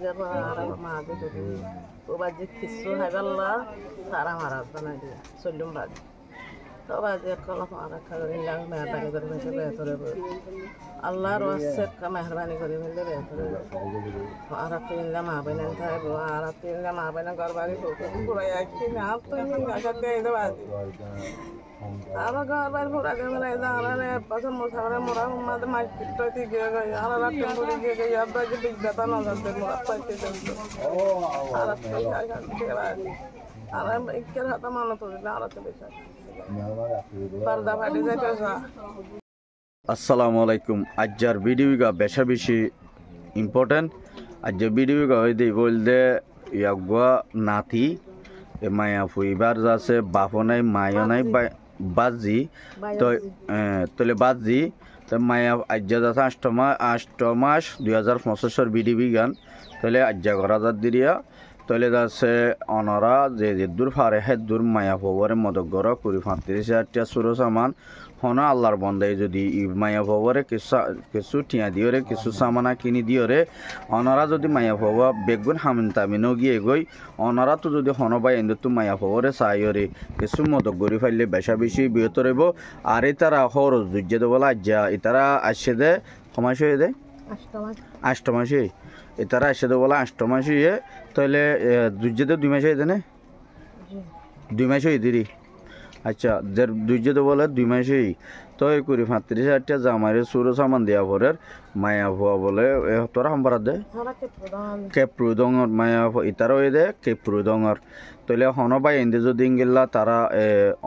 যার আর মা যদি ও বাজে কিছু হাইবাল্লা তারা মারা বানাই দিয়ে চললুম বাজে তো বাজে কল আর খাইলাম মেহরবানি করে ফেলতে বেহতরে আল্লাহর ওয়াসে মেহরবানি করে ফেলতে বেহতরে আর তিনলা মা বেনা থাকবো আর তিনলা মা বেনা ঘর বাড়ি পুরাই আসছি না তুই আসাতে এসে বাজে আবার ঘর বাড়ি পুরা দিয়ে বেলা এসে পছন্দ মশারে মোরা মাঝে মাটি গিয়ে গই আর টেম্পুরি গিয়ে গই আর বাজে বিশ বেতা নজর মোরা পাইতে চলতো আর আর ইকের হাতে মানো তো আর তো বেশি পর্দা ফাটি যাইতেছে। আসসালামু আলাইকুম। আজকের ভিডিওটা বেশা বেশি ইম্পর্টেন্ট। আজকের ভিডিওটা হইতে বলতে ইয়াগুয়া নাতি মায়া ফুইবার যাচ্ছে বাপও নাই মায়ও নাই বাজি তো তলে বাজি তো মায়া আজ্জা যাচ্ছে 8 মাস 2025 ভিডিও বিজ্ঞান তাহলে আজ্জা করা যাত দিরিয়া তলে যাচ্ছে অনরা যে দূর ফারে হে দূর মায়া ফবরে মদগর 35,000 সুরো সামান হন আল্লাহর বন্দাই যদি মায়া ফবরে কিছু টিয়া দিওরে কিছু সামানা কিনি দিওরে অনরা যদি মায়া ফবা বেগুন হামিন তামিনও গিয়ে গই অনরা তো যদি হন বাই এন্দ তো মায়া ফবরে চাইরে কিছু মদগরি ফাইলে বেশা বেশি বিহতরেব আর তারা খরচ দুর্য দেবলা আজ্জা এতারা আসছে দে সমাজ হয়ে দে 8 মাসে এতারা আসে তো বলা 8 মাসে তাহলে দুর্যতে 2 মাসে দেনে 2 মাসে দিরি আচ্ছা দুর্য তো বলে 2 মাসেই তো এই করি 35,000 জামাইরে সুরো সামান দেওয়া পরের মায়া ভুয়া বলে তোরা সম্পার দে কেপ্রুদঙর মায়া ইতারও দে কেপ্রুদঙর তাহলে হন বাই এন্দে যদি গেলা তারা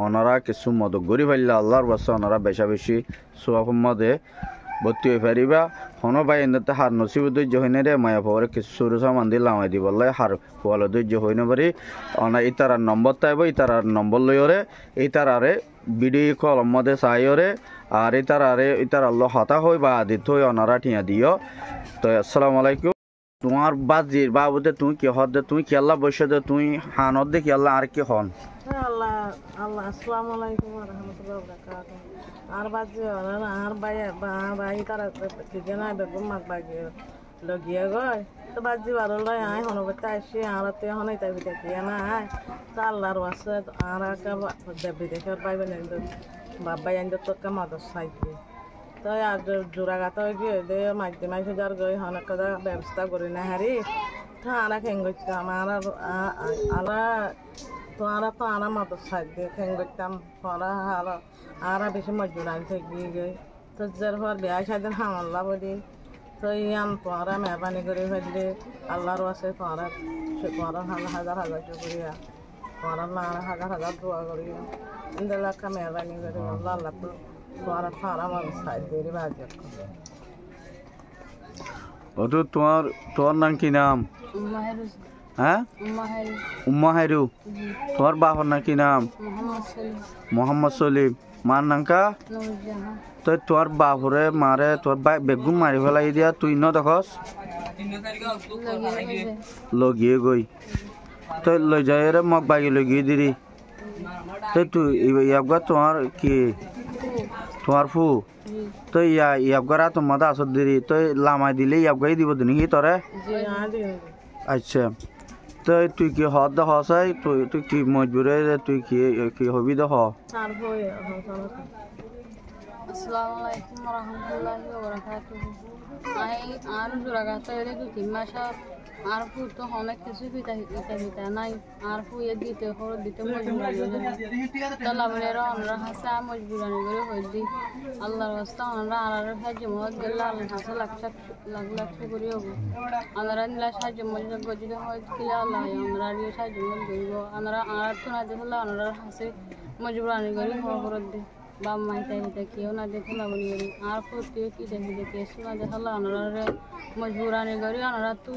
অনারা কিছু মদক গরি ফেললা আল্লাহর বাসা অনারা বেশা বেশি সোয়াফ মদে ভর্তি হয়ে পারিবা হন বাই এন্দতে হার নসিব ধৈর্য হইনে রে মায়া পরে কিছু সুরু সামান দিয়ে লামাই দিব হার পোয়ালো ধৈর্য হই না পারি অনা ইতারার নম্বর তাইব ইতারার নম্বর লইরে ইতারারে ভিডিও কল মধ্যে চাইরে আর ইতার আল্লাহ হতা হই বা আদিত হই অনারা ঠিয়া দিও তো আসসালামু আলাইকুম। তোমার বাজির বাবুতে তুমি কি হদ তুমি কি আল্লাহ বসে দে তুমি হানত দে কি আল্লাহ আর কি হন আল্লাহ আল্লাহ আসসালামু আলাইকুম ওয়া রাহমাতুল্লাহি ওয়া বারাকাতুহু আর বাজি আর ভাই তারা কি না বেগম মাক বাজি লগিয়া গয় তো বাজি ভালো লয় আয় হনবতে আসি আর তে হনাই তাই বিটা কি না আয় তো আল্লাহর ওয়াসে আর কা দেবি দেখে পাইবেন বাবা এন্ড তো কা মাদস সাইকে তো আর জোড়া গাতা গিয়ে দে মাঝে মাঝে যার গই হনক কথা ব্যবস্থা করি না হারি তো আরা খেঙ্গইতাম আরা তো আরা মাদস সাইক দিয়ে খেঙ্গইতাম আরা বেশি মজুরান থেকে গই তো যার পর বিয়া সাইদের হামলা বলি তো ইয়ান তোরা মেহরবানি করে ফেললে আল্লাহর ওয়াসে তোরা হাজার শুক্রিয়া তোরা হাজার দোয়া করিয়া ইন্দাল্লাহ কা মেহরবানি করে আল্লাহ তো তোরা আমার সাইড দিয়ে বাজার ও তো তোমার নাম কি নাম হ্যাঁ উম্মা হাইরু তোমার বাবার নাম কি নাম মোহাম্মদ সলিম মার নামকা তো তোর বাহুরে মারে তোর বেগুন মারি ফেলাই দিয়া তুই ন দেখস লগিয়ে গই তো লই যাই রে মগ বাগি লগিয়ে দিরি তো তুই ইয়াবগা তোমার কি তোমার ফু তো ইয়াবগারা তোমার আসত দিরি তো লামাই দিলে ইয়াবগাই দিব দিনি তোরে আচ্ছা তো তুই কি হদ দে হসাই তুই কি মজবুরে তুই কি হবি দে হ আসসালামু আলাইকুম ওয়া রাহমাতুল্লাহি ওয়া বারাকাতুহু আর জোড়াগাতা এলে কি মাসা আর ফু তো অনেক কিছু পিতা নাই আর ফু দিতে হর দিতে মজবুরানি তো লাভলের আমরা হাসা মজবুরানি করে হইদি আল্লাহর রাস্তা আমরা আর সাহায্য মত গেলা আল্লাহ হাসা লাখ করে হবো আমরা নিলা সাহায্য মত গজিতে হয় কিলা আল্লাহ আমরা দিয়ে সাহায্য মত গরিব আমরা আর তো না দেখলা আমরা হাসে মজবুরানি করে হবর দি বাপ মাই তাই কেউ না দেখে না বলি আর কেউ কি দেখে শোনা দেখালো আনারা মজবুরানি করি আনারা তো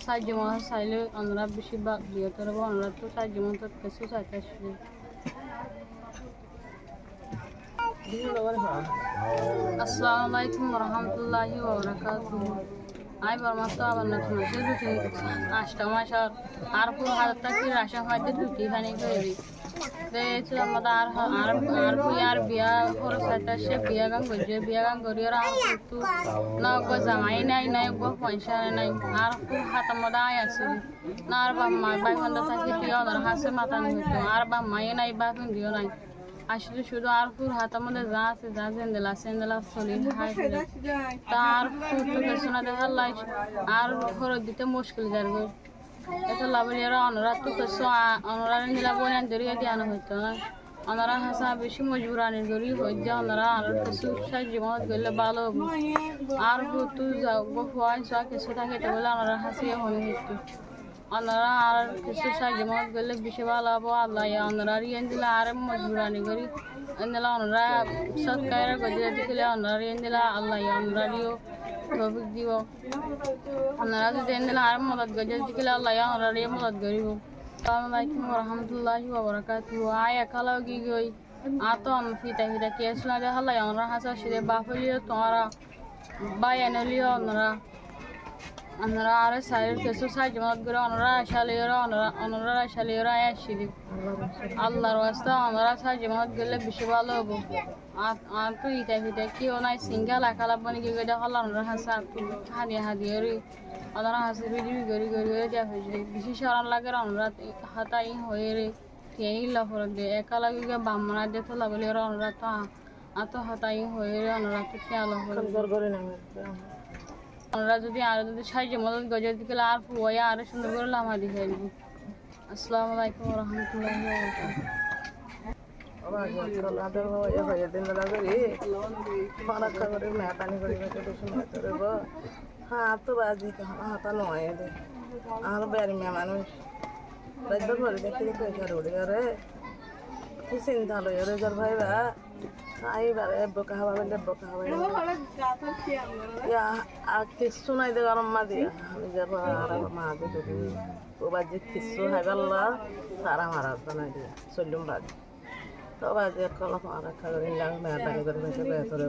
সাহায্য মতো চাইলে আনারা বেশি বৃহত্তর হবো আনারা তো সাহায্য মতো কিছু চাইতে আসবে। আসসালামু আলাইকুম ওয়া রাহমাতুল্লাহি ওয়া বারাকাতুহু আই বর্মাস্ত আবার নতুন মাসে 8 মাস আর পুরো হাজার টাকা আশা হয়তো দুটি খানি করে ছিল আমাদের আর বিয়ার বিয়া খরচ একটা সে বিয়া গান করছে বিয়া গান করি আর একটু না গো জামাই নাই নাই গো পয়সা নাই আর খুব হাত মধ্যে আয় আছে না আর বা মা বাই বন্ধ থাকি দিও আর হাসে মাথা নিতো আর বা মায়ে নাই বা দিও নাই আসলে শুধু আর ফুর হাতের মধ্যে যা আছে যা সেন্দেলা চলি হাই তার ফুর তো কিছু না দেখার লাই আর খরচ দিতে মুশকিল যার গো এটা লাভলিয়ারা অনরা তো কিছু অনরা নিলা বলেন জড়িয়ে দিয়ানো হইতো না অনরা হাসা বেশি মজবুরানির গড়ি হয়ে যায় অনরা আর কিছু সাহায্য মত গেলে ভালো আর তো যাও হওয়াই সব কিছু থাকে তো বলে অনরা হাসিয়ে হয়ে হইতো অনরা আর কিছু সাহায্য মত গেলে বেশি ভালো হবো আল্লাহ অনরা রিয়েন দিলে আর মজবুরানি করি এনদিলা অনরা সৎকারের গজে দিলে অনরা রিয়েন দিলা আল্লাহ অনরা দিও তৌফিক দিব আপনারা যদি এনদিলা আর মদত গজে দিলে আল্লাহ অনরা রিয়ে মদত করিব আসসালামু আলাইকুম ওয়া রাহমাতুল্লাহি ওয়া বারাকাতুহু আয় একালা কি গই আতো আম ফিতা ফিতা কে শুনা দে আল্লাহ অনরা হাসা শিরে বাফলিও তোরা বায়ানলিও অনরা আর সাইর কিছু সাহায্য মত করে অনরা শালিয়রা আসিলি আল্লাহর ওয়াস্তে অনরা সাহায্য মত গেলে বেশি ভালো হবো আর তো ইটা ফিটা কেউ নাই সিঙ্গেল একালা বনি গিয়ে দেখা অনরা হাসা হাদিয়ে রে অনরা হাসি ভিডিও গড়ি দেওয়া হয়েছিল বেশি সরান লাগে অনরা হাতাই হয়ে রে এই লাফর দে একালা গিয়ে বামনা দে তো লাগলে অনরা তো আত হাতাই হয়ে রে অনরা তো খেয়াল হয়ে আমরা যদি আর যদি সাহায্য মদত গজে দিকে আর ফুয়া আর সুন্দর করে লামা দিয়ে দিব আসসালামু আলাইকুম ওয়া রাহমাতুল্লাহি ওয়া বারাকাতুহু হ্যাঁ তো বাজি হাতা নয় দে আর বের মেয়ে মানুষ রাইতে ভরে দেখতে পয়সা উড়ে রে কি চিন্তা লই রে যার ভাইবা আইবারে বকা হওয়া বলে বকা হওয়া আর কিছু নাই দে গরম মা দিয়া আমি যাব আর মা দিয়ে ও বাজি কিছু হাইবাল্লা সারা মারা বানাই দিয়া চলুম বাজি তো বাজি কলা মারা খাগরিন লাগে মেয়ে পানি করে বেতরে